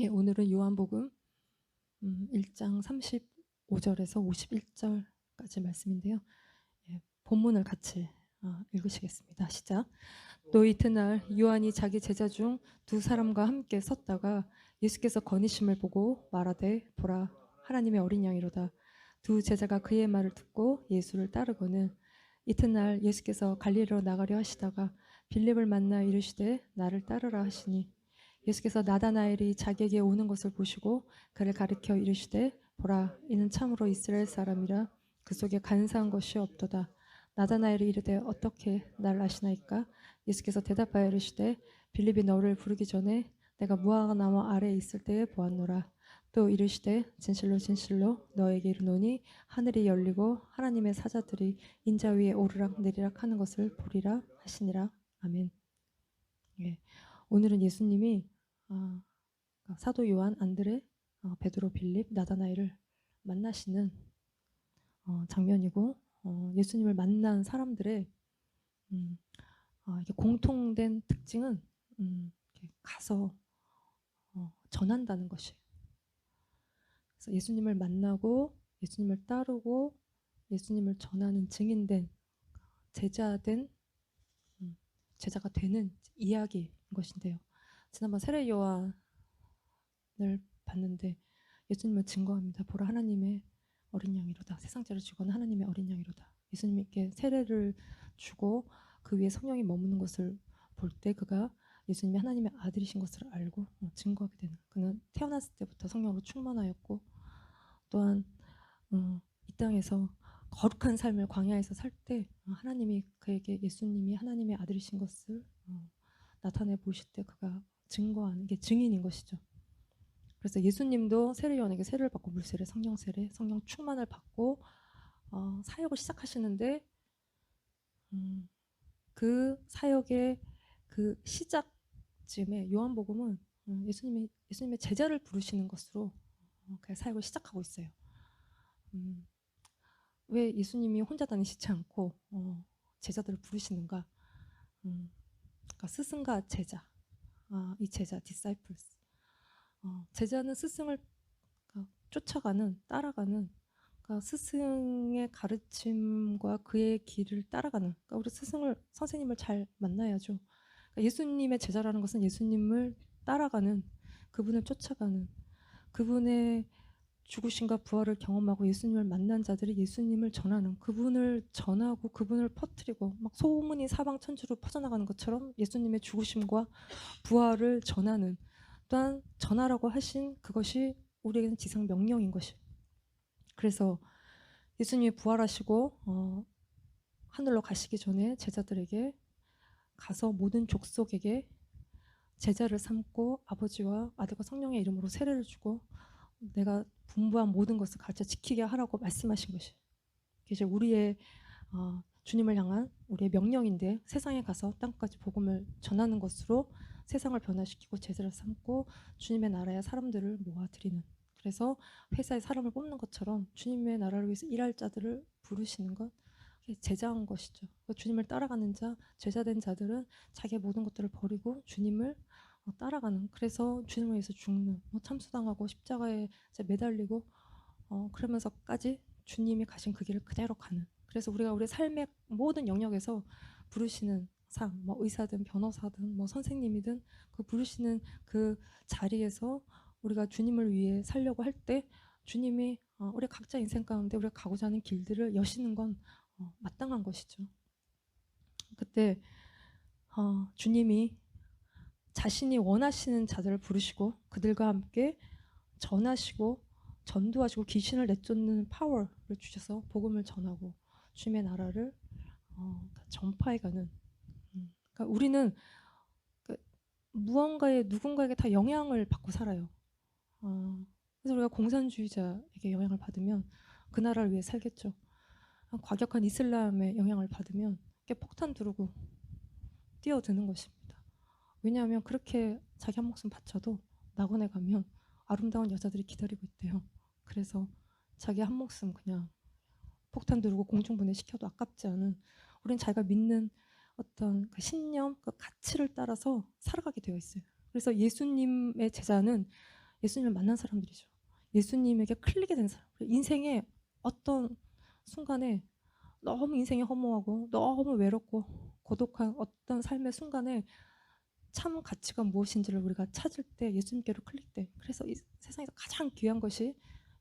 오늘은 요한복음 1장 35절에서 51절까지 말씀인데요. 본문을 같이 읽으시겠습니다. 시작. 또 이튿날 요한이 자기 제자 중 두 사람과 함께 섰다가 예수께서 거니심을 보고 말하되 보라 하나님의 어린 양이로다. 두 제자가 그의 말을 듣고 예수를 따르거늘 이튿날 예수께서 갈릴리로 나가려 하시다가 빌립을 만나 이르시되 나를 따르라 하시니 예수께서 나다나엘이 자기에게 오는 것을 보시고 그를 가리켜 이르시되 보라 이는 참으로 이스라엘 사람이라 그 속에 간사한 것이 없도다. 나다나엘이 이르되 어떻게 나를 아시나이까? 예수께서 대답하여 이르시되 빌립이 너를 부르기 전에 내가 무화과나무 아래에 있을 때에 보았노라. 또 이르시되 진실로 진실로 너에게 이르노니 하늘이 열리고 하나님의 사자들이 인자 위에 오르락 내리락 하는 것을 보리라 하시니라. 아멘. 오늘은 예수님이 사도 요한, 안드레, 베드로, 빌립, 나다나엘을 만나시는 장면이고 예수님을 만난 사람들의 이게 공통된 특징은 가서 전한다는 것이에요. 그래서 예수님을 만나고 예수님을 따르고 예수님을 전하는 증인된 제자가 되는 이야기인 것인데요. 지난번 세례 요한을 봤는데 예수님은 증거합니다. 보라 하나님의 어린 양이로다. 세상 죄를 지고 하나님의 어린 양이로다. 예수님께 세례를 주고 그 위에 성령이 머무는 것을 볼 때 그가 예수님이 하나님의 아들이신 것을 알고 증거하게 되는. 그는 태어났을 때부터 성령으로 충만하였고 또한 이 땅에서 거룩한 삶을 광야에서 살 때 하나님이 그에게 예수님이 하나님의 아들이신 것을 나타내 보실 때 그가 증거하는 게 증인인 것이죠. 그래서 예수님도 세례 요한에게 세례를 받고 물세례, 성령 세례, 성령 충만을 받고 사역을 시작하시는데 그 사역의 그 시작쯤에 요한복음은 예수님의 제자를 부르시는 것으로 그 사역을 시작하고 있어요. 왜 예수님이 혼자 다니시지 않고 제자들을 부르시는가? 그러니까 스승과 제자, 이 제자, disciples. 제자는 스승을 쫓아가는, 따라가는, 그러니까 스승의 가르침과 그의 길을 따라가는. 그러니까 우리 선생님을 잘 만나야죠. 그러니까 예수님의 제자라는 것은 예수님을 따라가는, 그분을 쫓아가는, 그분의 죽으심과 부활을 경험하고 예수님을 만난 자들이 예수님을 전하는, 그분을 전하고 그분을 퍼뜨리고 막 소문이 사방천지로 퍼져나가는 것처럼 예수님의 죽으심과 부활을 전하는, 또한 전하라고 하신 그것이 우리에게는 지상 명령인 것이. 그래서 예수님이 부활하시고 하늘로 가시기 전에 제자들에게 가서 모든 족속에게 제자를 삼고 아버지와 아들과 성령의 이름으로 세례를 주고 내가 분부한 모든 것을 가르쳐 지키게 하라고 말씀하신 것이. 이제 우리의 주님을 향한 우리의 명령인데 세상에 가서 땅까지 복음을 전하는 것으로 세상을 변화시키고 제자를 삼고 주님의 나라의 사람들을 모아드리는. 그래서 회사에 사람을 뽑는 것처럼 주님의 나라를 위해서 일할 자들을 부르시는 것, 제자한 것이죠. 주님을 따라가는 자, 제자된 자들은 자기의 모든 것들을 버리고 주님을 따라가는. 그래을 주님을 위해서 죽는, 참수당하고 십자가에 매달리고 그러면서까지 주님이 가신 그 길을 그대로 가는. 그래서 우리가 우리 삶의 모든 영역에서 부르시는 상, 의사든 변호사든 선생님이든 그 부르시는 그 자리에서 우리가 주님을 위해 살려고 할 때 주님이 우리 각자 인생 가운데 우리가 가고자 하는 길들을 여시는 건 마땅한 것이죠. 그때 주님이 자신이 원하시는 자들을 부르시고 그들과 함께 전하시고 전도하시고 귀신을 내쫓는 파워를 주셔서 복음을 전하고 주님의 나라를 전파해가는. 그러니까 우리는 무언가에 누군가에게 다 영향을 받고 살아요. 그래서 우리가 공산주의자에게 영향을 받으면 그 나라를 위해 살겠죠. 과격한 이슬람의 영향을 받으면 폭탄 두르고 뛰어드는 것입니다. 왜냐하면 그렇게 자기 한 목숨 바쳐도 낙원에 가면 아름다운 여자들이 기다리고 있대요. 그래서 자기 한 목숨 그냥 폭탄 두르고 공중분해 시켜도 아깝지 않은, 우리는 자기가 믿는 어떤 그 신념, 그 가치를 따라서 살아가게 되어 있어요. 그래서 예수님의 제자는 예수님을 만난 사람들이죠. 예수님에게 클릭이 된 사람. 인생의 어떤 순간에 너무 인생이 허무하고 너무 외롭고 고독한 어떤 삶의 순간에 참 가치가 무엇인지를 우리가 찾을 때 예수님께로 클릭돼. 그래서 이 세상에서 가장 귀한 것이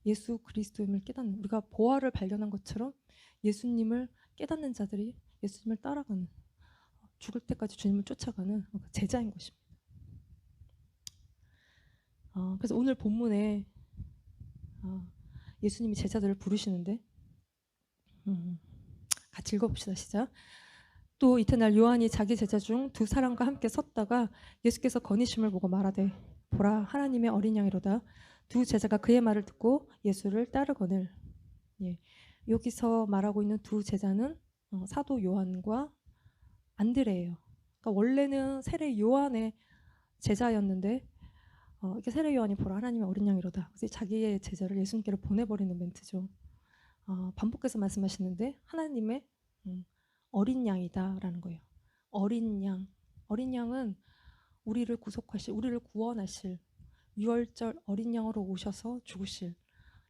예수 그리스도임을 깨닫는, 우리가 보화를 발견한 것처럼 예수님을 깨닫는 자들이 예수님을 따라가는, 죽을 때까지 주님을 쫓아가는 제자인 것입니다. 그래서 오늘 본문에 예수님이 제자들을 부르시는데 같이 읽어봅시다. 시작. 또 이튿날 요한이 자기 제자 중 두 사람과 함께 섰다가 예수께서 거니심을 보고 말하되 보라 하나님의 어린 양이로다. 두 제자가 그의 말을 듣고 예수를 따르거늘. 예, 여기서 말하고 있는 두 제자는 사도 요한과 안드레예요. 그러니까 원래는 세례 요한의 제자였는데 이게 세례 요한이 보라 하나님의 어린 양이로다. 그래서 자기의 제자를 예수님께로 보내버리는 멘트죠. 반복해서 말씀하시는데 하나님의 어린 양이다라는 거예요. 어린 양. 어린 양은 우리를 구속하실, 우리를 구원하실 유월절 어린 양으로 오셔서 죽으실,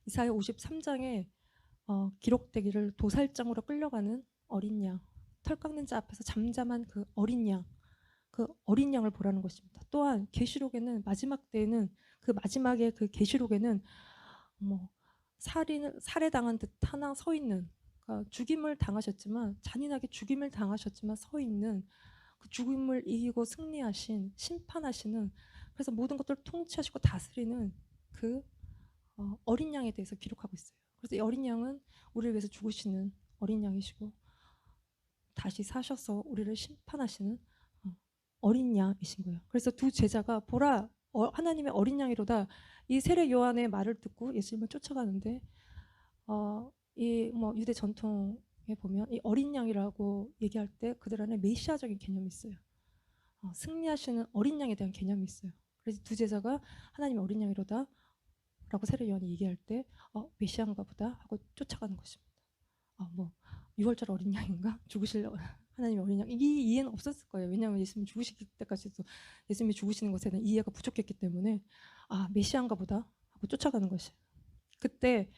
이사야 53장에 기록되기를 도살장으로 끌려가는 어린 양, 털 깎는 자 앞에서 잠잠한 그 어린 양, 그 어린 양을 보라는 것입니다. 또한 계시록에는 마지막 때에는 그 마지막에 그 계시록에는 뭐 살해당한 듯 하나 서 있는, 그러니까 죽임을 당하셨지만 잔인하게 죽임을 당하셨지만 서 있는 그 죽임을 이기고 승리하신 심판하시는, 그래서 모든 것들을 통치하시고 다스리는 그 어린 양에 대해서 기록하고 있어요. 그래서 이 어린 양은 우리를 위해서 죽으시는 어린 양이시고 다시 사셔서 우리를 심판하시는 어린 양이신 거예요. 그래서 두 제자가 보라 하나님의 어린 양이로다. 이 세례 요한의 말을 듣고 예수님을 쫓아가는데 이 뭐 유대 전통에 보면 이 어린 양이라고 얘기할 때 그들 안에 메시아적인 개념이 있어요. 승리하시는 어린 양에 대한 개념이 있어요. 그래서 두 제자가 하나님의 어린 양이로다 라고 세례 요한이 얘기할 때 메시아인가 보다 하고 쫓아가는 것입니다. 뭐 6월절 어린 양인가? 죽으실 하나님의 어린 양, 이 이해는 없었을 거예요. 왜냐하면 예수님이 죽으실 때까지도 예수님이 죽으시는 것에 대한 이해가 부족했기 때문에 메시아인가 보다 하고 쫓아가는 것이에요. 그때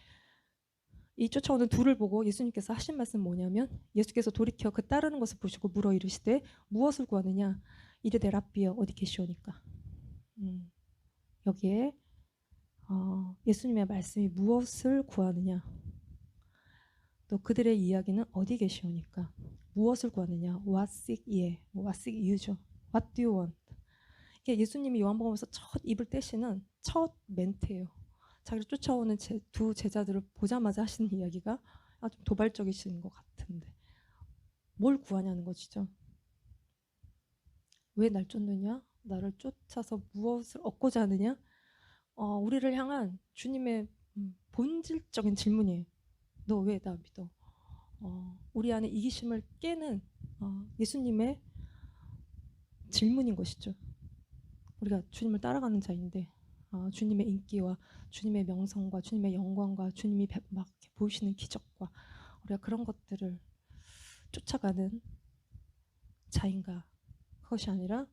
이 쫓아오는 둘을 보고 예수님께서 하신 말씀 뭐냐면, 예수께서 돌이켜 그 따르는 것을 보시고 물어 이르시되 무엇을 구하느냐 이르되 랍비여 어디 계시오니까. 여기에 예수님의 말씀이 무엇을 구하느냐, 또 그들의 이야기는 어디 계시오니까. 무엇을 구하느냐, what seek ye, what seek you죠. what do you want. 이게 예수님이 요한복음에서 첫 입을 떼시는 첫 멘트예요. 자기를 쫓아오는 두 제자들을 보자마자 하시는 이야기가 좀 도발적이신 것 같은데 뭘 구하냐는 것이죠. 왜 날 쫓느냐, 나를 쫓아서 무엇을 얻고자 하느냐. 우리를 향한 주님의 본질적인 질문이에요. 너 왜 나 믿어? 우리 안에 이기심을 깨는 예수님의 질문인 것이죠. 우리가 주님을 따라가는 자인데 주님의 인기와 주님의 명성과 주님의 영광과 주님이 막 보이시는 기적과 우리가 그런 것들을 쫓아가는 자인가, 그것이 아니라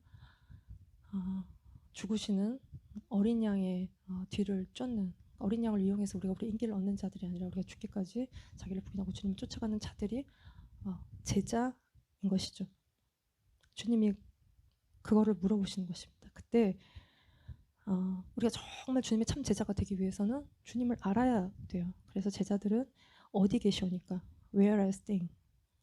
죽으시는 어린 양의 뒤를 쫓는, 어린 양을 이용해서 우리가 우리 인기를 얻는 자들이 아니라 우리가 죽기까지 자기를 부인하고 주님을 쫓아가는 자들이 제자인 것이죠. 주님이 그거를 물어보시는 것입니다. 그때 우리가 정말 주님의 참 제자가 되기 위해서는 주님을 알아야 돼요. 그래서 제자들은 어디 계시오니까, where are you staying,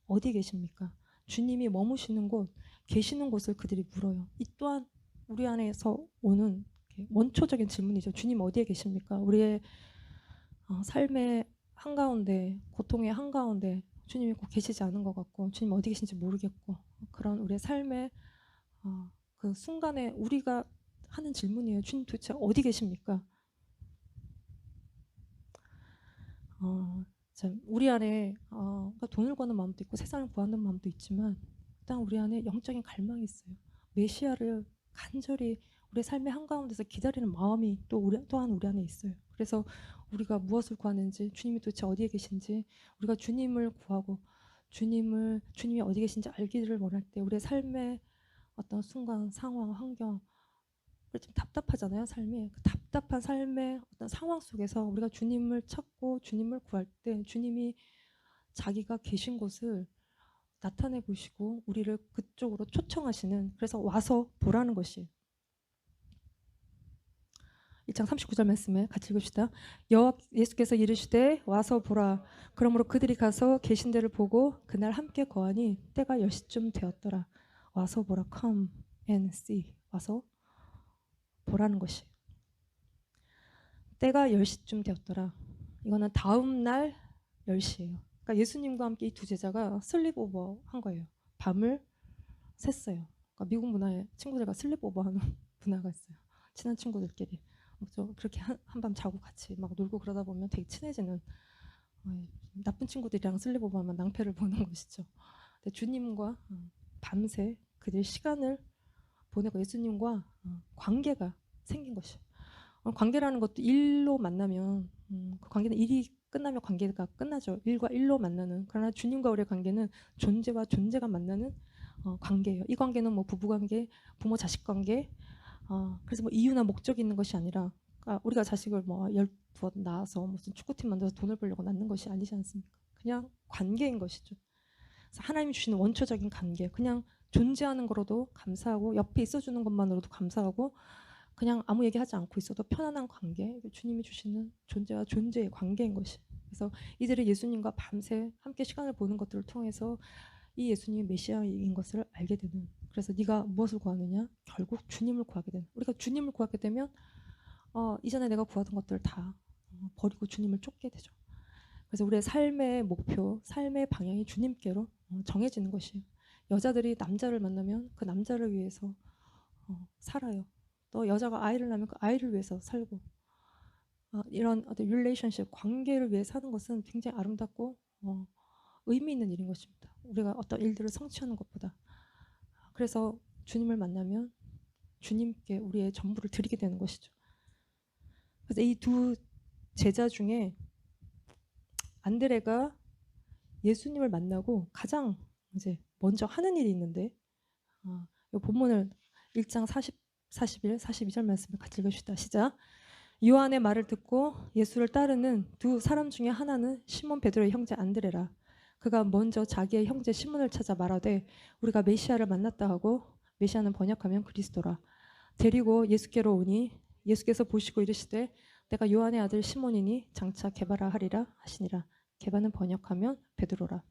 어디 계십니까? 주님이 머무시는 곳, 계시는 곳을 그들이 물어요. 이 또한 우리 안에서 오는 원초적인 질문이죠. 주님 어디에 계십니까? 우리의 삶의 한가운데, 고통의 한가운데 주님이 꼭 계시지 않은 것 같고 주님 어디 계신지 모르겠고, 그런 우리의 삶의 그 순간에 우리가 하는 질문이에요. 주님 도대체 어디 계십니까? 우리 안에 돈을 구하는 마음도 있고 세상을 구하는 마음도 있지만 일단 우리 안에 영적인 갈망이 있어요. 메시아를 간절히 우리의 삶의 한가운데서 기다리는 마음이 또한 우리 안에 있어요. 그래서 우리가 무엇을 구하는지, 주님이 도대체 어디에 계신지, 우리가 주님을 구하고 주님이 어디 계신지 알기를 원할 때 우리의 삶의 어떤 순간, 상황, 환경 우리 좀 답답하잖아요, 삶이. 그 답답한 삶의 어떤 상황 속에서 우리가 주님을 찾고 주님을 구할 때 주님이 자기가 계신 곳을 나타내 보시고 우리를 그쪽으로 초청하시는, 그래서 와서 보라는 것이 1장 39절 말씀에 같이 읽읍시다. 여호와 예수께서 이르시되 와서 보라. 그러므로 그들이 가서 계신 데를 보고 그날 함께 거하니 때가 10시쯤 되었더라. 와서 보라. Come and see. 와서 보라는 것이. 때가 10시쯤 되었더라. 이거는 다음 날 10시예요. 그러니까 예수님과 함께 이 두 제자가 슬립오버 한 거예요. 밤을 샜어요. 그러니까 미국 문화에 친구들과 슬립오버 하는 문화가 있어요. 친한 친구들끼리. 그렇게 한밤 자고 같이 막 놀고 그러다 보면 되게 친해지는, 나쁜 친구들이랑 슬립오버하면 낭패를 보는 것이죠. 근데 주님과 밤새 그들 시간을 보내고 예수님과 관계가 생긴 것이에요. 관계라는 것도 일로 만나면 그 관계는 일이 끝나면 관계가 끝나죠. 일과 일로 만나는. 그러나 주님과 우리의 관계는 존재와 존재가 만나는 관계예요. 이 관계는 뭐 부부관계, 부모 자식 관계, 그래서 뭐 이유나 목적이 있는 것이 아니라, 그러니까 우리가 자식을 뭐 12 낳아서 무슨 축구팀 만들어서 돈을 벌려고 낳는 것이 아니지 않습니까? 그냥 관계인 것이죠. 그래서 하나님이 주시는 원초적인 관계, 그냥 존재하는 거로도 감사하고 옆에 있어주는 것만으로도 감사하고 그냥 아무 얘기하지 않고 있어도 편안한 관계, 주님이 주시는 존재와 존재의 관계인 것이. 그래서 이들이 예수님과 밤새 함께 시간을 보는 것들을 통해서 이 예수님이 메시아인 것을 알게 되는. 그래서 네가 무엇을 구하느냐? 결국 주님을 구하게 되는. 우리가 주님을 구하게 되면 이전에 내가 구하던 것들을 다 버리고 주님을 쫓게 되죠. 그래서 우리의 삶의 목표, 삶의 방향이 주님께로 정해지는 것이에요. 여자들이 남자를 만나면 그 남자를 위해서 살아요. 또 여자가 아이를 낳으면 그 아이를 위해서 살고, 이런 어떤 릴레이션십, 관계를 위해 사는 것은 굉장히 아름답고 의미 있는 일인 것입니다. 우리가 어떤 일들을 성취하는 것보다. 그래서 주님을 만나면 주님께 우리의 전부를 드리게 되는 것이죠. 그래서 이 두 제자 중에 안드레가 예수님을 만나고 가장 이제 먼저 하는 일이 있는데, 이 본문을 1장 41, 42절 말씀을 같이 읽읍시다. 시작. 요한의 말을 듣고 예수를 따르는 두 사람 중에 하나는 시몬 베드로의 형제 안드레라. 그가 먼저 자기의 형제 시몬을 찾아 말하되 우리가 메시아를 만났다 하고, 메시아는 번역하면 그리스도라. 데리고 예수께로 오니 예수께서 보시고 이르시되 내가 요한의 아들 시몬이니 장차 게바라 하리라 하시니라. 게바는 번역하면 베드로라.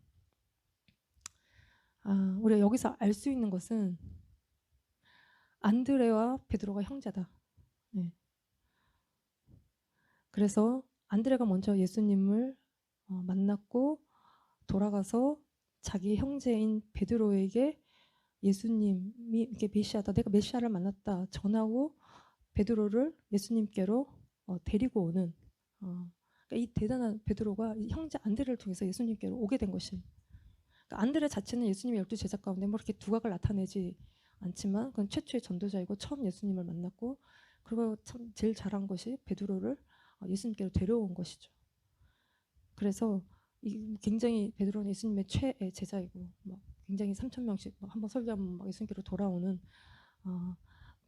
우리가 여기서 알 수 있는 것은 안드레와 베드로가 형제다. 네. 그래서 안드레가 먼저 예수님을 만났고 돌아가서 자기 형제인 베드로에게 예수님이 이렇게 메시아다, 내가 메시아를 만났다 전하고 베드로를 예수님께로 데리고 오는, 그러니까 이 대단한 베드로가 이 형제 안드레를 통해서 예수님께로 오게 된 것이. 그러니까 안드레 자체는 예수님의 12제자 가운데 뭐 이렇게 두각을 나타내지 않지만 그건 최초의 전도자이고 처음 예수님을 만났고, 그리고 참 제일 잘한 것이 베드로를 예수님께로 데려온 것이죠. 그래서 굉장히 베드로는 예수님의 최애 제자이고 막 굉장히 3,000명씩 한번 설교하면 막 예수님께로 돌아오는,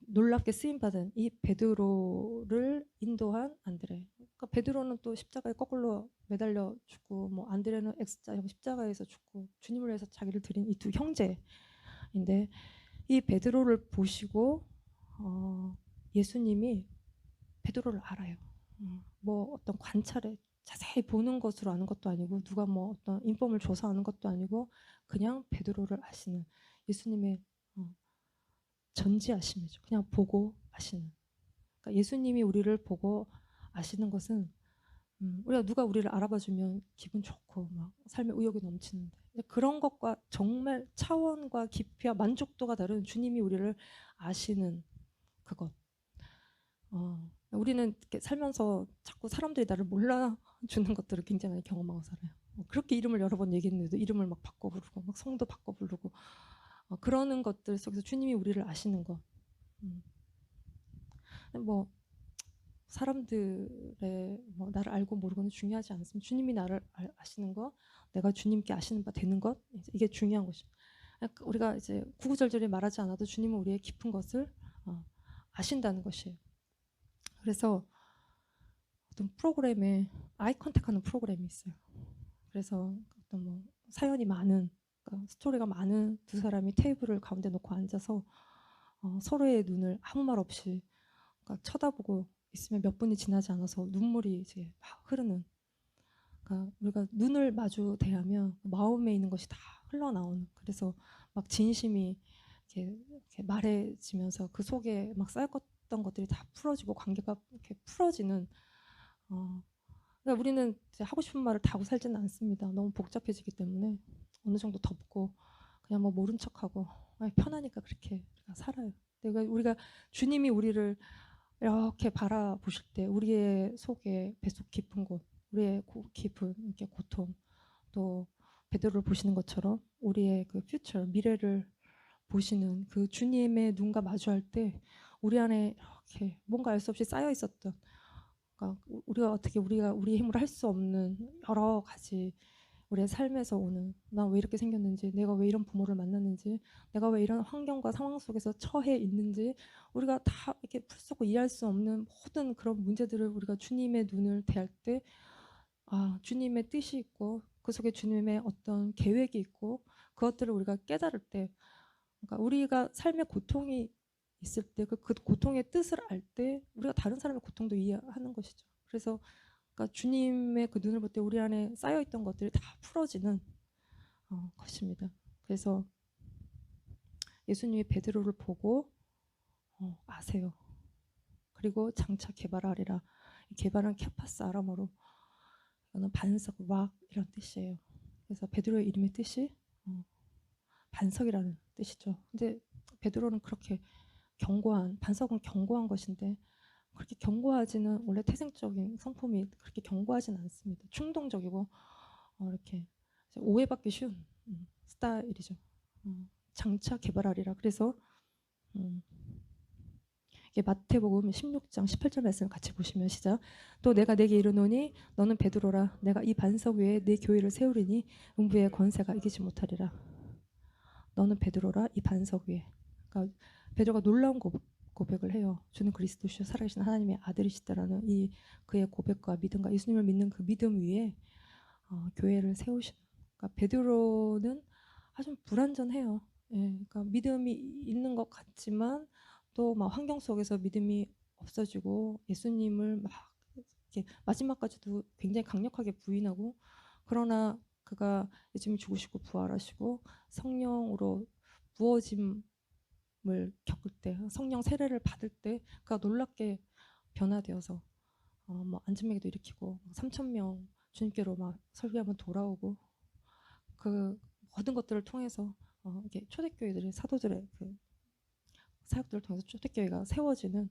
놀랍게 쓰임받은 이 베드로를 인도한 안드레. 그러니까 베드로는 또 십자가에 거꾸로 매달려 죽고, 뭐 안드레는 X자형 십자가에서 죽고 주님을 위해서 자기를 드린 이 두 형제인데, 이 베드로를 보시고 예수님이 베드로를 알아요. 뭐 어떤 관찰에 자세히 보는 것으로 아는 것도 아니고 누가 뭐 어떤 인form을 조사하는 것도 아니고 그냥 베드로를 아시는 예수님의 전지하심이죠. 그냥 보고 아시는. 그러니까 예수님이 우리를 보고 아시는 것은 우리가 누가 우리를 알아봐주면 기분 좋고 막 삶의 의욕이 넘치는데, 그런 것과 정말 차원과 깊이와 만족도가 다른 주님이 우리를 아시는 그것. 우리는 이렇게 살면서 자꾸 사람들이 나를 몰라주는 것들을 굉장히 많이 경험하고 살아요. 그렇게 이름을 여러 번 얘기했는데도 이름을 막 바꿔 부르고 막 성도 바꿔 부르고 그러는 것들 속에서 주님이 우리를 아시는 것. 뭐 사람들의 뭐 나를 알고 모르고는 중요하지 않습니다. 주님이 나를 아시는 것, 내가 주님께 아시는 바 되는 것, 이게 중요한 것이죠. 우리가 이제 구구절절히 말하지 않아도 주님은 우리의 깊은 것을 아신다는 것이에요. 그래서 어떤 프로그램에 아이 컨택하는 프로그램이 있어요. 그래서 어떤 뭐 사연이 많은, 그러니까 스토리가 많은 두 사람이 테이블을 가운데 놓고 앉아서 서로의 눈을 아무 말 없이 그러니까 쳐다보고 있으면 몇 분이 지나지 않아서 눈물이 이제 막 흐르는. 그러니까 우리가 눈을 마주 대하면 마음에 있는 것이 다 흘러나오는. 그래서 막 진심이 이렇게 말해지면서 그 속에 막 쌓였던 것들이 다 풀어지고 관계가 이렇게 풀어지는. 그러니까 우리는 이제 하고 싶은 말을 다 하고 살지는 않습니다. 너무 복잡해지기 때문에 어느 정도 덮고 그냥 뭐 모른 척하고 편하니까 그렇게 우리가 살아요. 우리가 주님이 우리를 이렇게 바라보실 때 우리의 속에 뱃속 깊은 곳, 우리의 깊은 이렇게 고통, 또 베드로를 보시는 것처럼 우리의 그 퓨처, 미래를 보시는 그 주님의 눈과 마주할 때 우리 안에 이렇게 뭔가 알 수 없이 쌓여 있었던, 그러니까 우리가 우리 힘으로 할 수 없는 여러 가지 우리의 삶에서 오는, 난 왜 이렇게 생겼는지, 내가 왜 이런 부모를 만났는지, 내가 왜 이런 환경과 상황 속에서 처해 있는지, 우리가 다 이렇게 풀썩고 이해할 수 없는 모든 그런 문제들을 우리가 주님의 눈을 대할 때, 주님의 뜻이 있고 그 속에 주님의 어떤 계획이 있고 그것들을 우리가 깨달을 때, 그러니까 우리가 삶의 고통이 있을 때 그 고통의 뜻을 알 때 우리가 다른 사람의 고통도 이해하는 것이죠. 그래서 그러니까 주님의 그 눈을 볼 때 우리 안에 쌓여있던 것들이 다 풀어지는 것입니다. 그래서 예수님이 베드로를 보고 아세요. 그리고 장차 개발하리라. 개발은 케파스 아람어로 이거는 반석, 락 이런 뜻이에요. 그래서 베드로의 이름의 뜻이 반석이라는 뜻이죠. 근데 베드로는 그렇게 견고한, 반석은 견고한 것인데 그렇게 견고하지는, 원래 태생적인 성품이 그렇게 견고하진 않습니다. 충동적이고 이렇게 오해받기 쉬운 스타일이죠. 장차 개발하리라. 그래서 이게 마태복음 16장 18절 말씀을 같이 보시면 시작. 또 내가 내게 이르노니 너는 베드로라. 내가 이 반석 위에 내 교회를 세우리니 음부의 권세가 이기지 못하리라. 너는 베드로라. 이 반석 위에. 그러니까 베드로가 놀라운 고백을 해요. 주는 그리스도시요 살아계신 하나님의 아들이시다라는 이 그의 고백과 믿음과 예수님을 믿는 그 믿음 위에 교회를 세우시는. 그러니까 베드로는 아주 불완전해요. 예, 그러니까 믿음이 있는 것 같지만 또 막 환경 속에서 믿음이 없어지고 예수님을 막 이렇게 마지막까지도 굉장히 강력하게 부인하고, 그러나 그가 예수님이 죽으시고 부활하시고 성령으로 부어짐을 겪을 때, 성령 세례를 받을 때 그가 놀랍게 변화되어서 뭐 안진맥에도 일으키고 3,000명 주님께로 막 설교하면 돌아오고, 그 모든 것들을 통해서 이렇게 초대교회들이 사도들의 그 사역들을 통해서 초대교회가 세워지는.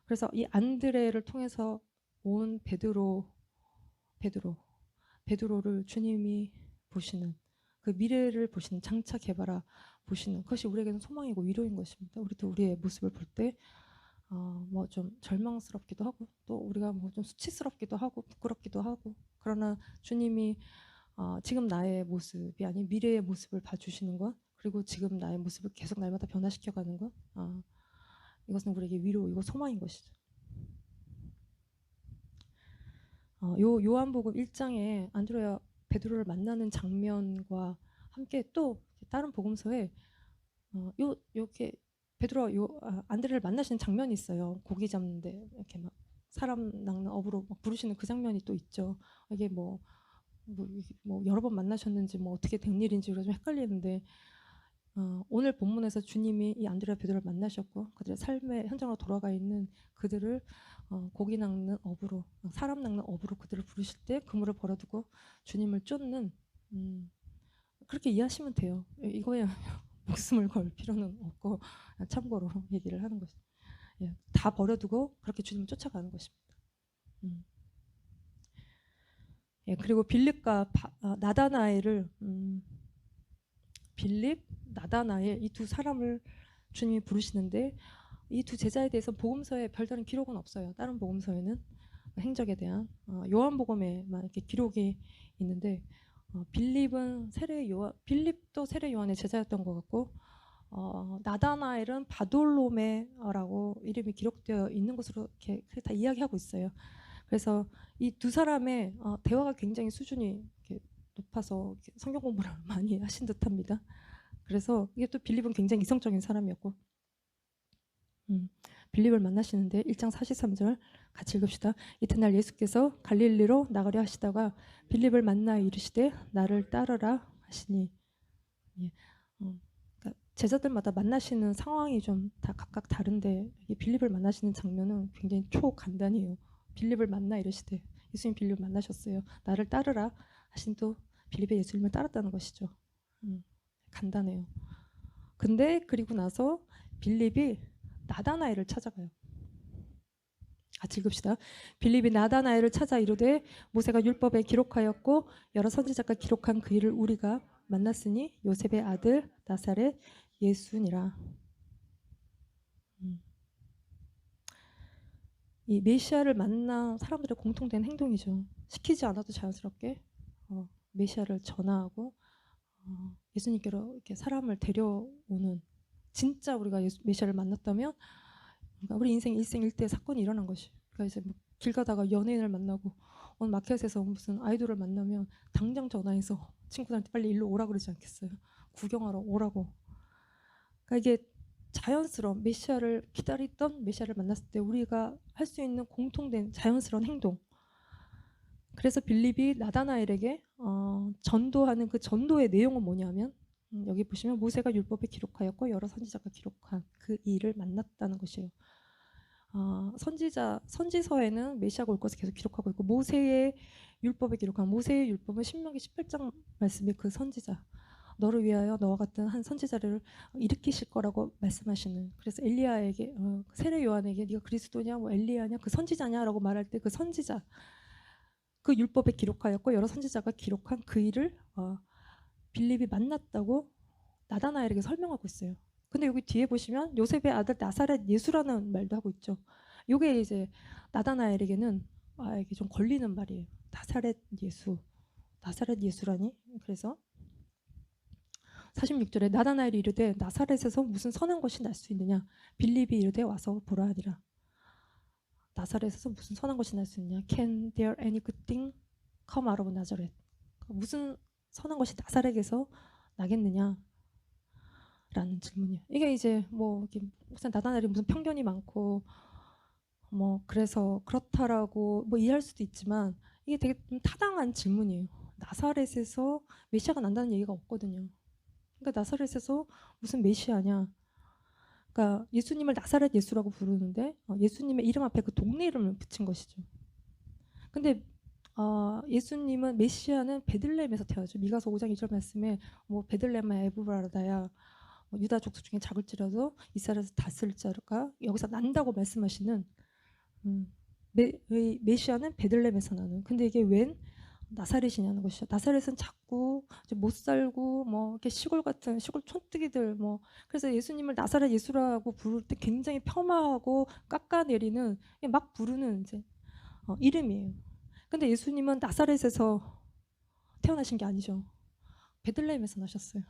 그래서 이 안드레를 통해서 온 베드로를 주님이 보시는, 그 미래를 보시는, 장차 개발하 보시는 그것이 우리에게는 소망이고 위로인 것입니다. 우리도 우리의 모습을 볼 때 뭐 좀 절망스럽기도 하고 또 우리가 뭐 좀 수치스럽기도 하고 부끄럽기도 하고, 그러나 주님이 지금 나의 모습이 아닌 미래의 모습을 봐주시는 것, 그리고 지금 나의 모습을 계속 날마다 변화시켜가는 것, 이것은 우리에게 위로이고 소망인 것이죠. 요한복음 1장에 안드레와 베드로를 만나는 장면과 함께 또 다른 복음서에 이렇게 베드로와 안드레를 만나시는 장면이 있어요. 고기 잡는데 이렇게 막 사람 낚는 어부로 막 부르시는 그 장면이 또 있죠. 이게 뭐 여러 번 만나셨는지 뭐 어떻게 된 일인지 좀 헷갈리는데, 오늘 본문에서 주님이 이 안드레와 베드로를 만나셨고 그들의 삶의 현장으로 돌아가 있는 그들을 고기 낚는 어부로, 사람 낚는 어부로 그들을 부르실 때 그물을 벌어두고 주님을 쫓는, 그렇게 이해하시면 돼요. 이거에 목숨을 걸 필요는 없고 참고로 얘기를 하는 것이, 다 버려두고 그렇게 주님을 쫓아가는 것입니다. 그리고 빌립과 나다나엘을 빌립, 나다나엘 이 두 사람을 주님이 부르시는데 이 두 제자에 대해서 복음서에 별다른 기록은 없어요. 다른 복음서에는 행적에 대한 요한복음에만 이렇게 기록이 있는데, 빌립도 세례 요한의 제자였던 것 같고 나다나엘은 바돌로메라고 이름이 기록되어 있는 것으로 이렇게 다 이야기하고 있어요. 그래서 이 두 사람의 대화가 굉장히 수준이 이렇게 높아서 이렇게 성경 공부를 많이 하신 듯합니다. 그래서 이게 또 빌립은 굉장히 이성적인 사람이었고, 빌립을 만나시는데 1장 43절 같이 읽읍시다. 이튿날 예수께서 갈릴리로 나가려 하시다가 빌립을 만나 이르시되 나를 따르라 하시니, 예, 그러니까 제자들마다 만나시는 상황이 좀 다 각각 다른데 이 빌립을 만나시는 장면은 굉장히 초간단해요. 빌립을 만나 이르시되, 예수님 빌립을 만나셨어요. 나를 따르라 하신, 또 빌립의 예수님을 따랐다는 것이죠. 간단해요. 근데 그리고 나서 빌립이 나다나엘을 찾아가요. 같이 읽읍시다. 빌립이 나다나엘을 찾아 이르되 모세가 율법에 기록하였고 여러 선지자가 기록한 그 일을 우리가 만났으니 요셉의 아들 나사렛 예수니라. 이 메시아를 만난 사람들의 공통된 행동이죠. 시키지 않아도 자연스럽게 메시아를 전하고 예수님께로 이렇게 사람을 데려오는, 진짜 우리가 메시아를 만났다면 그러니까 우리 인생 일생일대 사건이 일어난 것이. 그러니까 이제 뭐 길 가다가 연예인을 만나고 오늘 마켓에서 무슨 아이돌을 만나면 당장 전화해서 친구들한테 빨리 일로 오라 그러지 않겠어요? 구경하러 오라고. 그러니까 이게 자연스러운, 메시아를 기다리던 메시아를 만났을 때 우리가 할 수 있는 공통된 자연스러운 행동. 그래서 빌립이 나다나엘에게 전도하는 그 전도의 내용은 뭐냐면, 여기 보시면 모세가 율법에 기록하였고 여러 선지자가 기록한 그 일을 만났다는 것이에요. 선지서에는 메시아가 올 것을 계속 기록하고 있고, 모세의 율법에 기록한, 모세의 율법은 신명기 18장 말씀에 그 선지자, 너를 위하여 너와 같은 한 선지자를 일으키실 거라고 말씀하시는. 그래서 엘리야에게, 세례 요한에게 네가 그리스도냐 뭐 엘리야냐 그 선지자냐라고 말할 때 그 선지자, 그 율법에 기록하였고 여러 선지자가 기록한 그 일을 빌립이 만났다고 나다나엘에게 설명하고 있어요. 근데 여기 뒤에 보시면 요셉의 아들 나사렛 예수라는 말도 하고 있죠. 이게 이제 나다나엘에게는 이게 좀 걸리는 말이에요. 나사렛 예수, 나사렛 예수라니? 그래서 46절에 나다나엘이 이르되 나사렛에서 무슨 선한 것이 날 수 있느냐? 빌립이 이르되 와서 보라 하니라. 나사렛에서 무슨 선한 것이 날 수 있느냐? Can there any good thing come out of Nazareth? 무슨 선한 것이 나사렛에서 나겠느냐? 라는 질문이에요. 이게 이제 뭐 무슨 나다나엘이 무슨 편견이 많고 뭐 그래서 그렇다라고 뭐 이해할 수도 있지만 이게 되게 좀 타당한 질문이에요. 나사렛에서 메시아가 난다는 얘기가 없거든요. 그러니까 나사렛에서 무슨 메시아냐? 그러니까 예수님을 나사렛 예수라고 부르는데 예수님의 이름 앞에 그 동네 이름을 붙인 것이죠. 근데 예수님은, 메시아는 베들레헴에서 태어나죠. 미가서 5장 2절 말씀에 뭐 베들레헴의 에브라다야 유다 족속 중에 작을지라도 이스라엘에서 다스릴 자가 여기서 난다고 말씀하시는 메시아는 베들레헴에서 나는. 근데 이게 웬 나사렛이냐는 것이죠. 나사렛은 자꾸 못 살고 뭐 이렇게 시골 같은 시골 촌뜨기들 뭐, 그래서 예수님을 나사렛 예수라고 부를 때 굉장히 폄하하고 깎아내리는, 막 부르는 이제 이름이에요. 근데 예수님은 나사렛에서 태어나신 게 아니죠. 베들레헴에서 나셨어요.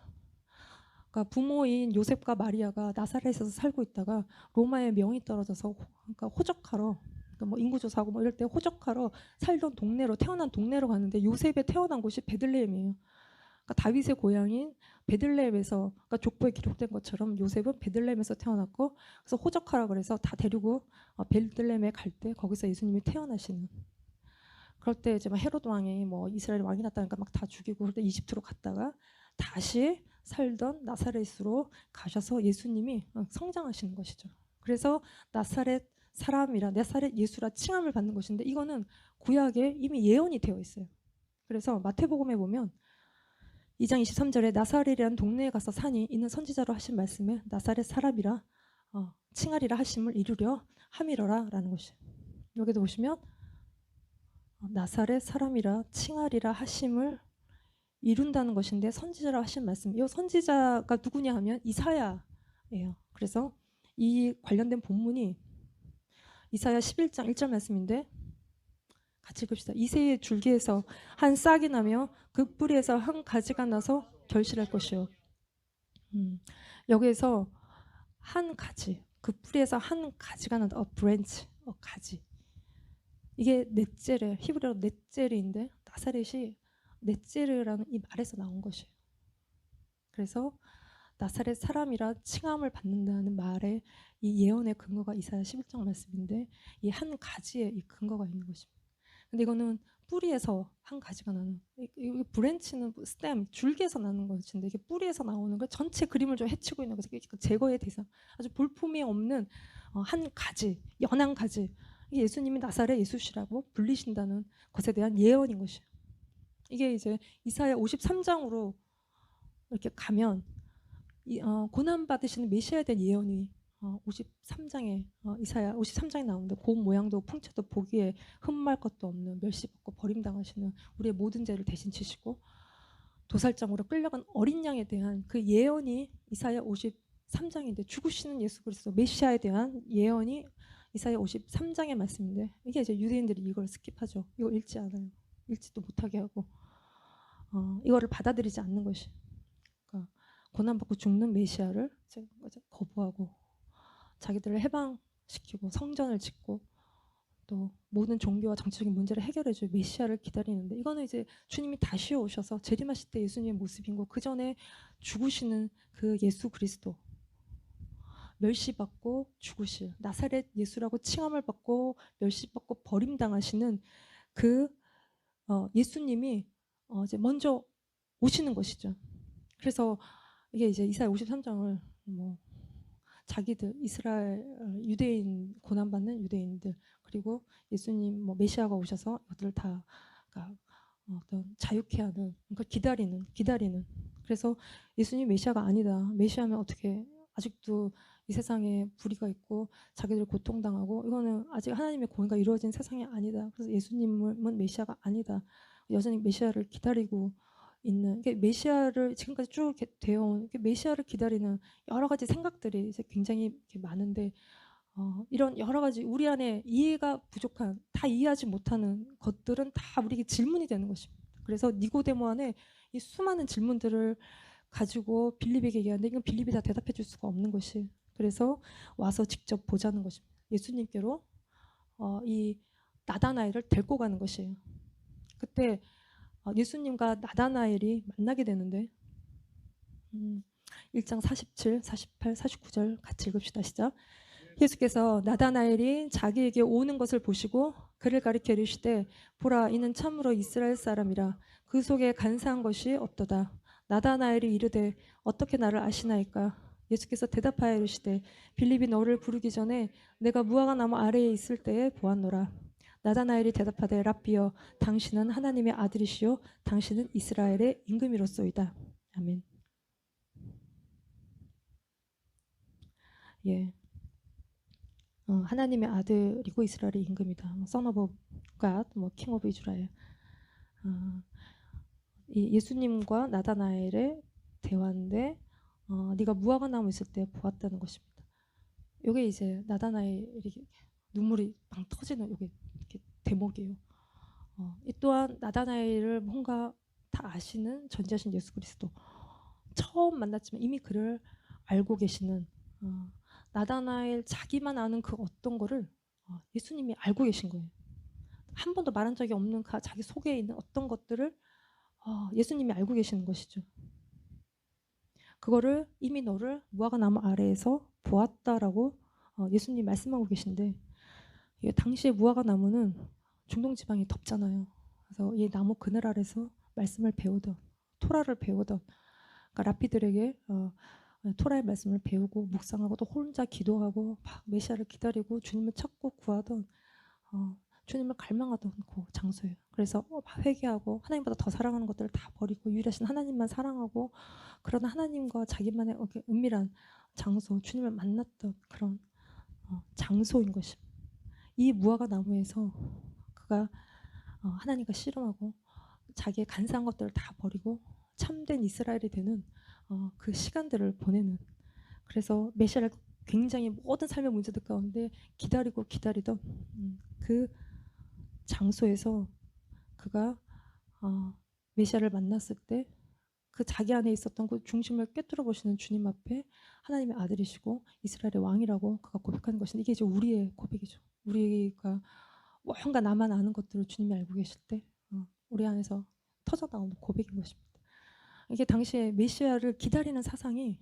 그러니까 부모인 요셉과 마리아가 나사렛에서 살고 있다가 로마의 명이 떨어져서 그러니까 호적하러, 그러니까 뭐 인구조사하고 뭐 이럴 때 호적하러 살던 동네로, 태어난 동네로 가는데 요셉이 태어난 곳이 베들레헴이에요. 그러니까 다윗의 고향인 베들레헴에서, 그러니까 족보에 기록된 것처럼 요셉은 베들레헴에서 태어났고, 그래서 호적하라 그래서 다 데리고 베들레헴에 갈 때 거기서 예수님이 태어나시는. 그럴 때 이제 막 헤롯 왕이 뭐 이스라엘 왕이 났다니까 막 다 죽이고, 그럴 때 이집트로 갔다가 다시 살던 나사렛으로 가셔서 예수님이 성장하시는 것이죠. 그래서 나사렛 사람이라, 나사렛 예수라 칭함을 받는 것인데, 이거는 구약에 이미 예언이 되어 있어요. 그래서 마태복음에 보면 2장 23절에 나사렛이라는 동네에 가서 사니 이는 선지자로 하신 말씀에 나사렛 사람이라 칭하리라 하심을 이루려 함이러라 라는 것이에요. 여기도 보시면 나사렛 사람이라 칭하리라 하심을 이룬다는 것인데, 선지자라 하신 말씀, 이 선지자가 누구냐 하면 이사야예요. 그래서 이 관련된 본문이 이사야 11장 1절 말씀인데, 같이 읽읍시다. 이새의 줄기에서 한 싹이 나며 그 뿌리에서 한 가지가 나서 결실할 것이요. 여기에서 한 가지, 그 뿌리에서 한 가지가 난다. branch, 가지. 이게 넷제르, 히브리어로 넷제르인데 나사렛이 넷제르라는 이 말에서 나온 것이에요. 그래서 나사렛 사람이라 칭함을 받는다는 말에 이 예언의 근거가 이사야 11장 말씀인데 이 한 가지에 이 근거가 있는 것입니다. 근데 이거는 뿌리에서 한 가지가 나는, 이 브랜치는 스템, 줄기에서 나는 것인데 이게 뿌리에서 나오는 걸 전체 그림을 좀 해치고 있는 거죠. 제거의 대상, 아주 볼품이 없는 한 가지, 연한 가지. 예수님이 나사렛 예수시라고 불리신다는 것에 대한 예언인 것이에요. 이게 이제 이사야 53장으로 이렇게 가면 고난 받으시는 메시아에 대한 예언이 53장에 이사야 53장에 나오는데 그 모양도 풍채도 보기에 흠말 것도 없는 멸시받고 버림당하시는 우리의 모든 죄를 대신 지시고 도살장으로 끌려간 어린 양에 대한 그 예언이 이사야 53장인데 죽으시는 예수 그리스도 메시아에 대한 예언이 이사야 53장의 말씀인데 이게 이제 유대인들이 이걸 스킵하죠. 이거 읽지 않아요. 읽지도 못하게 하고 이거를 받아들이지 않는 것이. 그러니까 고난받고 죽는 메시아를 거부하고 자기들을 해방시키고 성전을 짓고 또 모든 종교와 정치적인 문제를 해결해줄 메시아를 기다리는데 이거는 이제 주님이 다시 오셔서 재림하실 때 예수님의 모습인 거, 그 전에 죽으시는 그 예수 그리스도, 멸시받고 죽으실 나사렛 예수라고 칭함을 받고 멸시받고 버림당하시는 그 예수님이 이제 먼저 오시는 것이죠. 그래서 이게 이제 이사야 53장을 뭐 자기들 이스라엘 유대인 고난받는 유대인들 그리고 예수님 뭐 메시아가 오셔서 이것들을 다 그러니까 어떤 자유케 하는, 그러니까 기다리는. 그래서 예수님 메시아가 아니다. 메시아면 어떻게 아직도 이 세상에 불의가 있고 자기들 고통당하고 이거는 아직 하나님의 공의가 이루어진 세상이 아니다. 그래서 예수님은 메시아가 아니다. 여전히 메시아를 기다리고 있는, 메시아를 지금까지 쭉 되어온 메시아를 기다리는 여러 가지 생각들이 이제 굉장히 많은데 이런 여러 가지 우리 안에 이해가 부족한, 다 이해하지 못하는 것들은 다 우리에게 질문이 되는 것입니다. 그래서 니고데모 안에 이 수많은 질문들을 가지고 빌립에게 얘기하는데 이건 빌립이 다 대답해 줄 수가 없는 것이, 그래서 와서 직접 보자는 것입니다. 예수님께로 이 나다나엘을 데리고 가는 것이에요. 그때 예수님과 나다나엘이 만나게 되는데 1장 47, 48, 49절 같이 읽읍시다. 시작. 예수께서 나다나엘이 자기에게 오는 것을 보시고 그를 가리켜 이르시되 보라 이는 참으로 이스라엘 사람이라 그 속에 간사한 것이 없도다. 나다나엘이 이르되 어떻게 나를 아시나이까? 예수께서 대답하여 이르시되 빌립이 너를 부르기 전에 내가 무화과 나무 아래에 있을 때에 보았노라. 나다나엘이 대답하되 랍비여 당신은 하나님의 아들이시요 당신은 이스라엘의 임금이로소이다. 아멘. 예. 하나님의 아들이고 이스라엘의 임금이다. Son of God, King of Israel. 이 예수님과 나다나엘의 대화인데 네가 무화과 나무 있을 때 보았다는 것입니다. 이게 이제 나다나엘이 눈물이 빵 터지는 이게 대목이에요. 이 또한 나다나엘을 뭔가 다 아시는 전지하신 예수 그리스도, 처음 만났지만 이미 그를 알고 계시는 나다나엘 자기만 아는 그 어떤 거를 예수님이 알고 계신 거예요. 한 번도 말한 적이 없는 자기 속에 있는 어떤 것들을 예수님이 알고 계시는 것이죠. 그거를 이미 너를 무화과 나무 아래에서 보았다라고 예수님이 말씀하고 계신데, 이게 당시에 무화과 나무는 중동 지방이 덥잖아요. 그래서 이 나무 그늘 아래서 말씀을 배우던, 토라를 배우던, 그러니까 랍비들에게 토라의 말씀을 배우고 묵상하고 또 혼자 기도하고 막 메시아를 기다리고 주님을 찾고 구하던, 주님을 갈망하던 그 장소예요. 그래서 회개하고 하나님보다 더 사랑하는 것들을 다 버리고 유일하신 하나님만 사랑하고 그런 하나님과 자기만의 은밀한 장소, 주님을 만났던 그런 장소인 것입니다. 이 무화과 나무에서 그가 하나님과 씨름하고 자기의 간사한 것들을 다 버리고 참된 이스라엘이 되는 그 시간들을 보내는, 그래서 메시아를 굉장히 모든 삶의 문제들 가운데 기다리던 그 장소에서 그가 메시아를 만났을 때 그 자기 안에 있었던 그 중심을 꿰뚫어 보시는 주님 앞에 하나님의 아들이시고 이스라엘의 왕이라고 그가 고백하는 것인데 이게 이제 우리의 고백이죠. 우리가 뭔가 나만 아는 것들을 주님이 알고 계실 때 우리 안에서 터져나오는 고백인 것입니다. 이게 당시에 메시아를 기다리는 사상이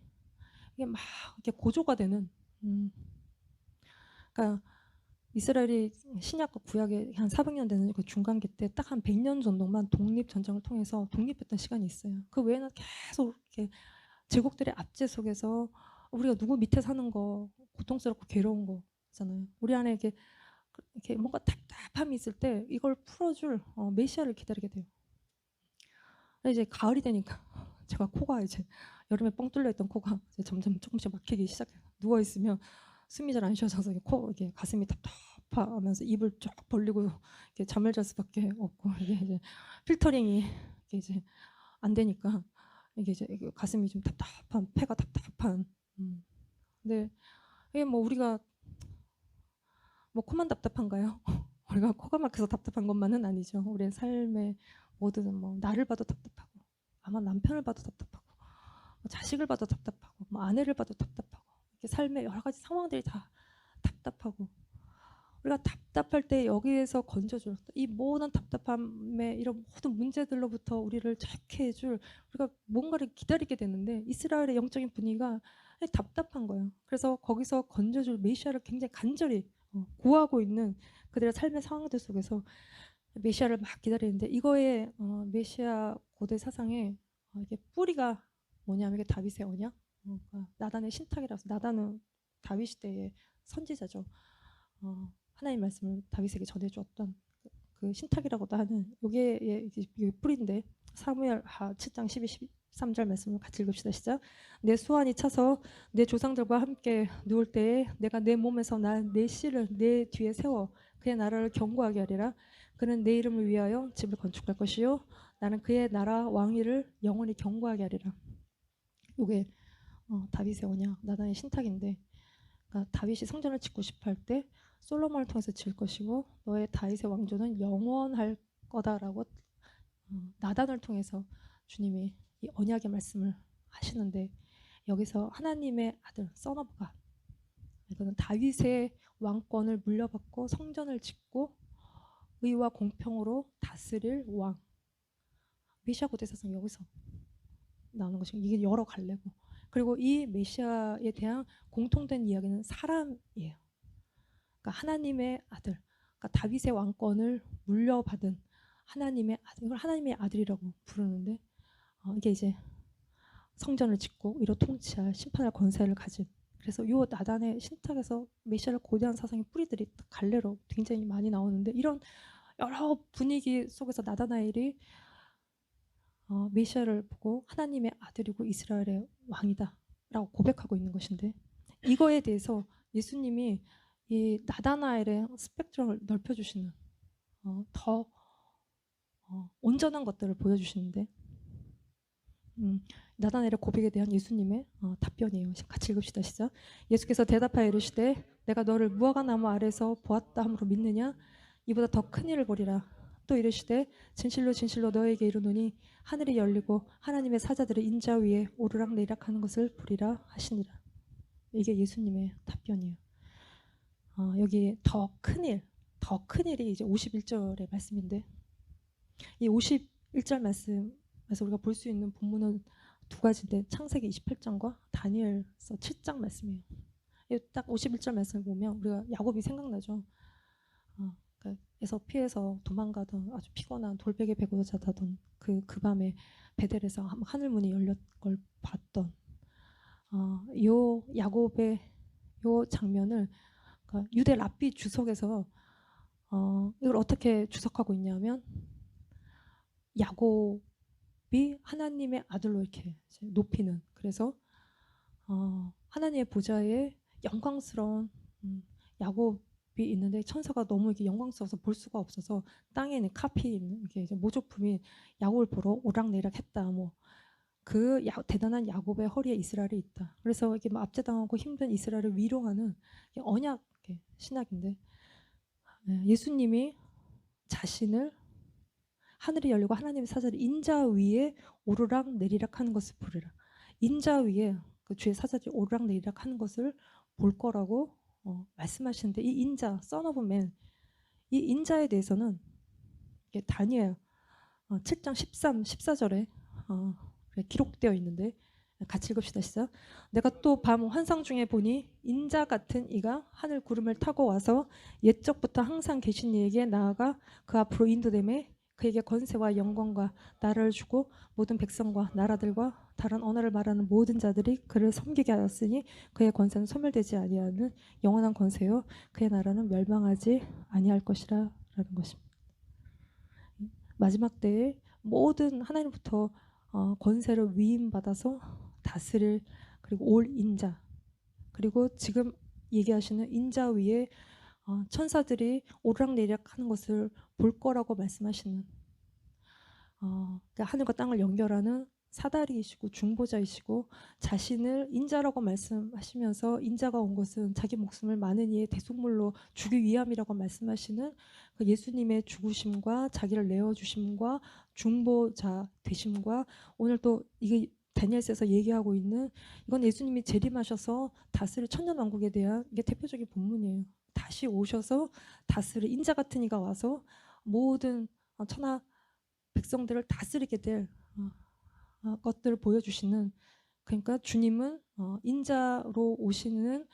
이게 막 이렇게 고조가 되는 그러니까 이스라엘이 신약과 구약에 한 400년 되는 그 중간기 때 딱 한 100년 정도만 독립 전쟁을 통해서 독립했던 시간이 있어요. 그 외에는 계속 이렇게 제국들의 압제 속에서 우리가 누구 밑에 사는 거 고통스럽고 괴로운 거잖아요. 우리 안에 이렇게 뭔가 답답함이 있을 때 이걸 풀어줄 메시아를 기다리게 돼요. 이제 가을이 되니까 제가 코가 이제 여름에 뻥 뚫려 있던 코가 이제 점점 조금씩 막히기 시작해요. 누워 있으면 숨이 잘 안 쉬어져서 이게 가슴이 답답하면서 입을 쫙 벌리고 이렇게 잠을 잘 수밖에 없고 이게 이제 필터링이 이게 이제 안 되니까 이게 이제 가슴이 좀 답답한 폐가 답답한. 근데 이게 뭐 우리가 뭐 코만 답답한가요? 우리가 코가 막혀서 답답한 것만은 아니죠. 우리의 삶의 모든 뭐 나를 봐도 답답하고 아마 남편을 봐도 답답하고 뭐 자식을 봐도 답답하고 뭐 아내를 봐도 답답하고 이렇게 삶의 여러 가지 상황들이 다 답답하고 우리가 답답할 때 여기에서 건져줄 이 모든 답답함의 이런 모든 문제들로부터 우리를 자유케 해줄 우리가 뭔가를 기다리게 되는데 이스라엘의 영적인 분위기가 답답한 거예요. 그래서 거기서 건져줄 메시아를 굉장히 간절히 구하고 있는 그들의 삶의 상황들 속에서 메시아를 막 기다리는데 이거에 메시아 고대 사상에 이게 뿌리가 뭐냐면 이게 다윗의 언약, 그러니까 나단의 신탁이라서 나단은 다윗 시대의 선지자죠. 하나님 말씀을 다윗에게 전해주었던 그 신탁이라고도 하는 이게 뿌리인데 사무엘 7장 12, 13절 말씀을 같이 읽읍시다. 시작. 내 수완이 차서 내 조상들과 함께 누울 때에 내가 내 몸에서 난 내 씨를 내 뒤에 세워 그의 나라를 견고하게 하리라. 그는 내 이름을 위하여 집을 건축할 것이요 나는 그의 나라 왕위를 영원히 견고하게 하리라. 이게 다윗의 언약 나단의 신탁인데 그러니까 다윗이 성전을 짓고 싶어 할 때 솔로몬을 통해서 지을 것이고 너의 다윗의 왕조는 영원할 거다라고 나단을 통해서 주님이 이 언약의 말씀을 하시는데 여기서 하나님의 아들 선 오브 갓 이거는 다윗의 왕권을 물려받고 성전을 짓고 의와 공평으로 다스릴 왕 메시아 고대 사상 여기서 나오는 것이 이게 여러 갈래고 그리고 이 메시아에 대한 공통된 이야기는 사람이에요. 그러니까 하나님의 아들, 그러니까 다윗의 왕권을 물려받은 하나님의 아들, 이걸 하나님의 아들이라고 부르는데 이게 이제 성전을 짓고 이로 통치할 심판할 권세를 가진 그래서 이 나단의 신탁에서 메시아를 고대한 사상의 뿌리들이 갈래로 굉장히 많이 나오는데 이런 여러 분위기 속에서 나다나엘이 메시아를 보고 하나님의 아들이고 이스라엘의 왕이다 라고 고백하고 있는 것인데 이거에 대해서 예수님이 이 나다나엘의 스펙트럼을 넓혀주시는 더 온전한 것들을 보여주시는데 나다나엘의 고백에 대한 예수님의 답변이에요. 같이 읽읍시다. 시작. 예수께서 대답하여 이르시되 내가 너를 무화과나무 아래서 보았다 함으로 믿느냐 이보다 더 큰 일을 보리라. 또 이르시되 진실로 진실로 너에게 이르노니 하늘이 열리고 하나님의 사자들의 인자 위에 오르락내리락 하는 것을 보리라 하시니라. 이게 예수님의 답변이에요. 여기 더 큰 일이 이제 51절의 말씀인데 이 51절 말씀에서 우리가 볼 수 있는 본문은 두 가지인데 창세기 28장과 다니엘서 7장 말씀이에요. 딱 51절 말씀을 보면 우리가 야곱이 생각나죠. 에서 피해서 도망가던 아주 피곤한 돌베개 베고 자다던 그 밤에 베델에서 하늘문이 열렸 걸 봤던 요 야곱의 요 장면을 그러니까 유대 랍비 주석에서 이걸 어떻게 주석하고 있냐면 야곱이 하나님의 아들로 이렇게 높이는 그래서 하나님의 보좌에 영광스러운 야곱이 있는데 천사가 너무 이렇게 영광스러워서 볼 수가 없어서 땅에 있는 카피 있는 이게 이제 모조품이 야곱을 보러 오락내락했다. 뭐 그 대단한 야곱의 허리에 이스라엘이 있다. 그래서 이렇게 막 압제당하고 힘든 이스라엘을 위로하는 언약 신학인데 예수님이 자신을 하늘이 열리고 하나님의 사자를 인자 위에 오르락 내리락 하는 것을 보리라. 인자 위에 그 주의 사자들이 오르락 내리락 하는 것을 볼 거라고 말씀하시는데, 이 인자, son of man, 이 인자에 대해서는 이게 다니엘 7장 13, 14절에 기록되어 있는데, 같이 읽읍시다. 시작. 내가 또 밤 환상 중에 보니 인자 같은 이가 하늘 구름을 타고 와서 옛적부터 항상 계신 이에게 나아가 그 앞으로 인도됨에 그에게 권세와 영광과 나라를 주고 모든 백성과 나라들과 다른 언어를 말하는 모든 자들이 그를 섬기게 하였으니 그의 권세는 소멸되지 아니하는 영원한 권세요 그의 나라는 멸망하지 아니할 것이라 라는 것입니다. 마지막 때에 모든 하나님부터 권세를 위임받아서 다스릴, 그리고 올 인자, 그리고 지금 얘기하시는 인자 위에 천사들이 오르락내리락 하는 것을 볼 거라고 말씀하시는, 그러니까 하늘과 땅을 연결하는 사다리이시고 중보자이시고, 자신을 인자라고 말씀하시면서 인자가 온 것은 자기 목숨을 많은 이의 대속물로 주기 위함이라고 말씀하시는 그 예수님의 죽으심과 자기를 내어주심과 중보자 되심과, 오늘 또 이게 다니엘서에서 얘기하고 있는, 이건 예수님이 재림하셔서 다스릴 천년왕국에 대한 이게 대표적인 본문이에요. 다시 오셔서 다스릴 인자 같은 이가 와서 모든 천하 백성들을 다스리게 될 것들을 보여주시는, 그러니까 주님은 인자로 오시는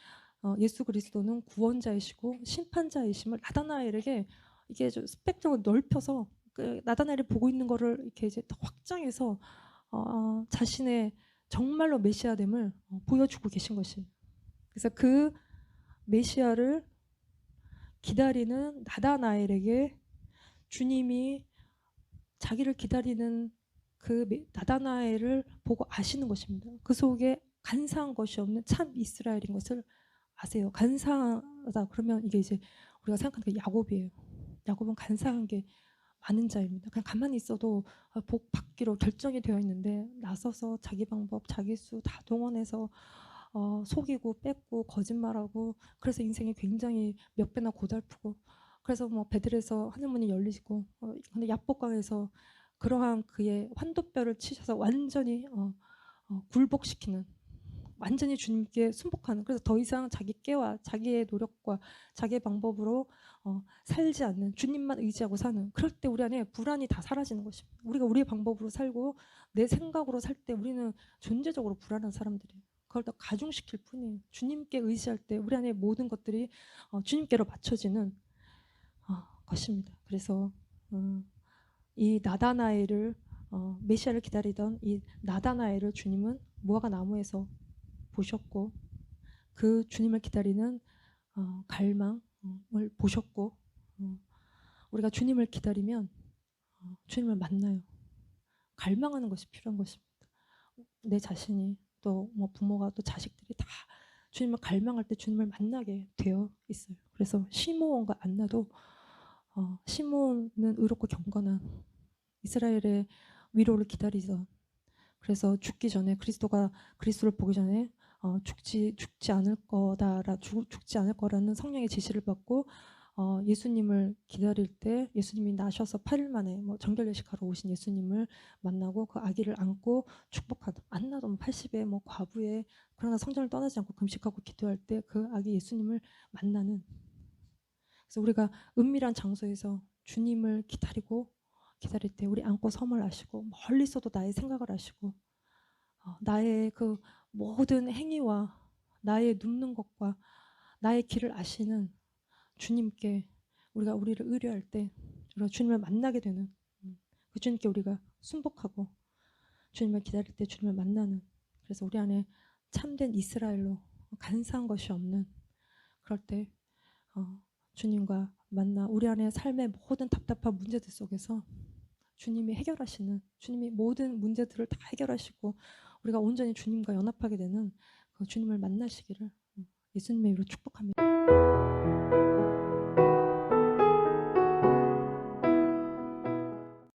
예수 그리스도는 구원자이시고 심판자이심을 나다나엘에게 이게 좀 스펙트럼을 넓혀서, 그 나다나엘이 보고 있는 거를 이렇게 이제 더 확장해서 자신의 정말로 메시아됨을 보여주고 계신 것이. 그래서 그 메시아를 기다리는 나다나엘에게 주님이 자기를 기다리는 그 나다나엘을 보고 아시는 것입니다. 그 속에 간사한 것이 없는 참 이스라엘인 것을 아세요. 간사하다 그러면 이게 이제 우리가 생각하는 게 야곱이에요. 야곱은 간사한 게 많은 자입니다. 그냥 가만히 있어도 복 받기로 결정이 되어 있는데, 나서서 자기 방법, 자기 수 다 동원해서 속이고 뺏고 거짓말하고, 그래서 인생이 굉장히 몇 배나 고달프고, 그래서 뭐 베들에서 하늘문이 열리고, 근데 야복강에서 그러한 그의 환도뼈를 치셔서 완전히 굴복시키는, 완전히 주님께 순복하는, 그래서 더 이상 자기 깨와 자기의 노력과 자기의 방법으로 살지 않는, 주님만 의지하고 사는, 그럴 때 우리 안에 불안이 다 사라지는 것입니다. 우리가 우리의 방법으로 살고 내 생각으로 살 때 우리는 존재적으로 불안한 사람들이에요. 그걸 더 가중시킬 뿐이에요. 주님께 의지할 때 우리 안에 모든 것들이 주님께로 맞춰지는 것입니다. 그래서 이 나다나엘을 메시아를 기다리던 이 나다나엘을 주님은 무화과 나무에서 보셨고, 그 주님을 기다리는 갈망을 보셨고, 우리가 주님을 기다리면 주님을 만나요. 갈망하는 것이 필요한 것입니다. 내 자신이 또 뭐 부모가 또 자식들이 다 주님을 갈망할 때 주님을 만나게 되어 있어요. 그래서 시므온과 안나도, 시므온은 의롭고 경건한 이스라엘의 위로를 기다리던, 그래서 죽기 전에 그리스도를 보기 전에 죽지 않을 거라는 성령의 지시를 받고 예수님을 기다릴 때, 예수님이 나셔서 8일 만에 정결 예식하러 오신 예수님을 만나고 그 아기를 안고 축복하던, 안나도 80에 과부에, 그러나 성전을 떠나지 않고 금식하고 기도할 때 그 아기 예수님을 만나는. 그래서 우리가 은밀한 장소에서 주님을 기다릴 때 우리 안고 섬을 아시고, 멀리서도 나의 생각을 아시고, 나의 그 모든 행위와 나의 눕는 것과 나의 길을 아시는 주님께 우리가 우리를 의뢰할 때 우리가 주님을 만나게 되는, 그 주님께 우리가 순복하고 주님을 기다릴 때 주님을 만나는, 그래서 우리 안에 참된 이스라엘로 간사한 것이 없는, 그럴 때 주님과 만나 우리 안에 삶의 모든 답답한 문제들 속에서 주님이 해결하시는, 주님이 모든 문제들을 다 해결하시고 우리가 온전히 주님과 연합하게 되는 그 주님을 만나시기를 예수님의 이름으로 축복합니다.